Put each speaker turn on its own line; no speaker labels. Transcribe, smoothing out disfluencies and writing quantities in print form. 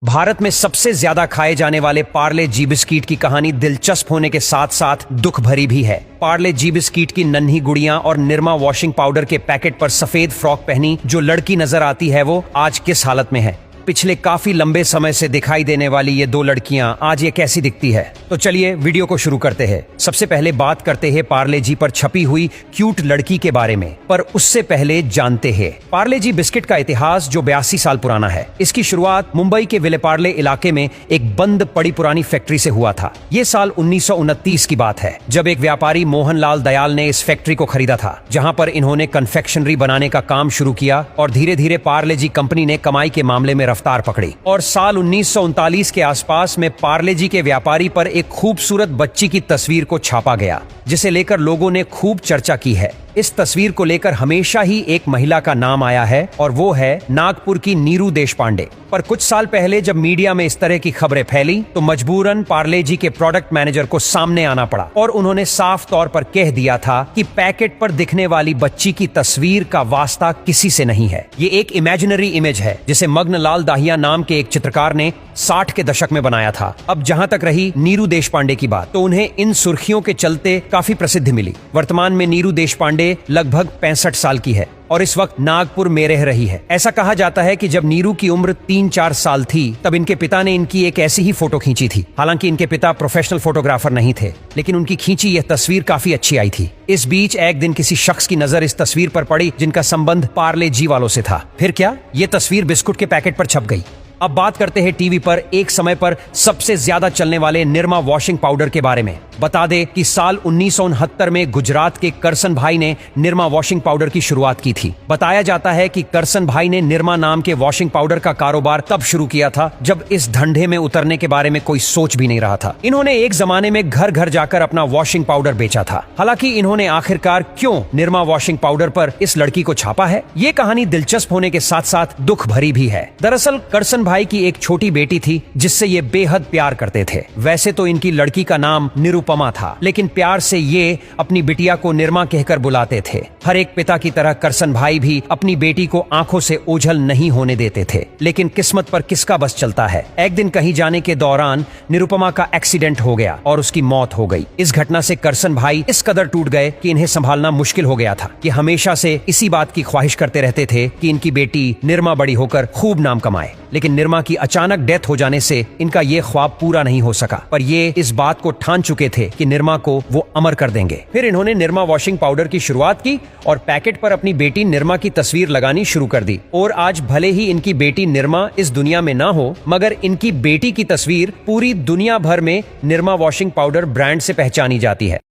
भारत में सबसे ज्यादा खाए जाने वाले पार्ले जी बिस्किट की कहानी दिलचस्प होने के साथ साथ दुख भरी भी है। पार्ले जी बिस्किट की नन्ही गुड़ियां और निरमा वॉशिंग पाउडर के पैकेट पर सफेद फ्रॉक पहनी जो लड़की नजर आती है वो आज किस हालत में है। पिछले काफी लंबे समय से दिखाई देने वाली ये दो लड़कियां आज ये कैसी दिखती है। तो चलिए वीडियो को शुरू करते हैं। सबसे पहले बात करते हैं पार्ले जी पर छपी हुई क्यूट लड़की के बारे में, पर उससे पहले जानते हैं पार्ले जी बिस्किट का इतिहास जो 82 साल पुराना है। इसकी शुरुआत मुंबई के विलेपार्ले इलाके में एक बंद पड़ी पुरानी फैक्ट्री से हुआ था। ये साल 1929 की बात है जब एक व्यापारी मोहनलाल दयाल ने इस फैक्ट्री को खरीदा था, जहां पर इन्होंने कन्फेक्शनरी बनाने का काम शुरू किया और धीरे धीरे पार्ले जी कंपनी ने कमाई के मामले में रफ्तार पकड़ी। और साल 1939 के आसपास में पार्ले जी के व्यापारी पर एक खूबसूरत बच्ची की तस्वीर को छापा गया, जिसे लेकर लोगों ने खूब चर्चा की है। इस तस्वीर को लेकर हमेशा ही एक महिला का नाम आया है और वो है नागपुर की नीरू देशपांडे। पर कुछ साल पहले जब मीडिया में इस तरह की खबरें फैली तो मजबूरन पार्ले जी के प्रोडक्ट मैनेजर को सामने आना पड़ा और उन्होंने साफ तौर पर कह दिया था कि पैकेट पर दिखने वाली बच्ची की तस्वीर का वास्ता किसी से नहीं है। ये एक इमेजिनरी इमेज है जिसे मग्नलाल दाहिया नाम के एक चित्रकार ने 60 के दशक में बनाया था। अब जहां तक रही नीरू देशपांडे की बात, तो उन्हें इन सुर्खियों के चलते काफी प्रसिद्धि मिली। वर्तमान में नीरू देशपांडे लगभग 65 साल की है और इस वक्त नागपुर में रह रही है। ऐसा कहा जाता है कि जब नीरू की उम्र 3-4 साल थी तब इनके पिता ने इनकी एक ऐसी ही फोटो खींची थी। हालांकि इनके पिता प्रोफेशनल फोटोग्राफर नहीं थे, लेकिन उनकी खींची यह तस्वीर काफी अच्छी आई थी। इस बीच एक दिन किसी शख्स की नजर इस तस्वीर पर पड़ी जिनका संबंध पार्ले जी वालों से था। फिर क्या, ये तस्वीर बिस्कुट के पैकेट पर छप गई। अब बात करते हैं टीवी पर एक समय पर सबसे ज्यादा चलने वाले निरमा वॉशिंग पाउडर के बारे में। बता दें कि साल 1969 में गुजरात के करसन भाई ने निरमा वॉशिंग पाउडर की शुरुआत की थी। बताया जाता है कि करसन भाई ने निरमा नाम के वॉशिंग पाउडर का कारोबार तब शुरू किया था जब इस धंधे में उतरने के बारे में कोई सोच भी नहीं रहा था। इन्होंने एक जमाने में घर घर जाकर अपना वॉशिंग पाउडर बेचा था। हालांकि इन्होंने आखिरकार क्यों निरमा वॉशिंग पाउडर पर इस लड़की को छापा है, ये कहानी दिलचस्प होने के साथ साथ दुख भरी भी है। दरअसल करसन भाई की एक छोटी बेटी थी जिससे ये बेहद प्यार करते थे। वैसे तो इनकी लड़की का नाम निरुपमा था, लेकिन प्यार से ये अपनी बिटिया को निरमा कहकर बुलाते थे। हर एक पिता की तरह करसन भाई भी अपनी बेटी को आंखों से ओझल नहीं होने देते थे। लेकिन किस्मत पर किसका बस चलता है। एक दिन कहीं जाने के दौरान निरुपमा का एक्सीडेंट हो गया और उसकी मौत हो गई। इस घटना से करसन भाई इस कदर टूट गए कि इन्हें संभालना मुश्किल हो गया था। कि हमेशा से इसी बात की ख्वाहिश करते रहते थे कि इनकी बेटी निरमा बड़ी होकर खूब नाम कमाए। लेकिन निरमा की अचानक डेथ हो जाने से इनका ये ख्वाब पूरा नहीं हो सका। पर ये इस बात को ठान चुके थे कि निरमा को वो अमर कर देंगे। फिर इन्होंने निरमा वॉशिंग पाउडर की शुरुआत की और पैकेट पर अपनी बेटी निरमा की तस्वीर लगानी शुरू कर दी। और आज भले ही इनकी बेटी निरमा इस दुनिया में ना हो, मगर इनकी बेटी की तस्वीर पूरी दुनिया भर में निरमा वॉशिंग पाउडर ब्रांड से पहचानी जाती है।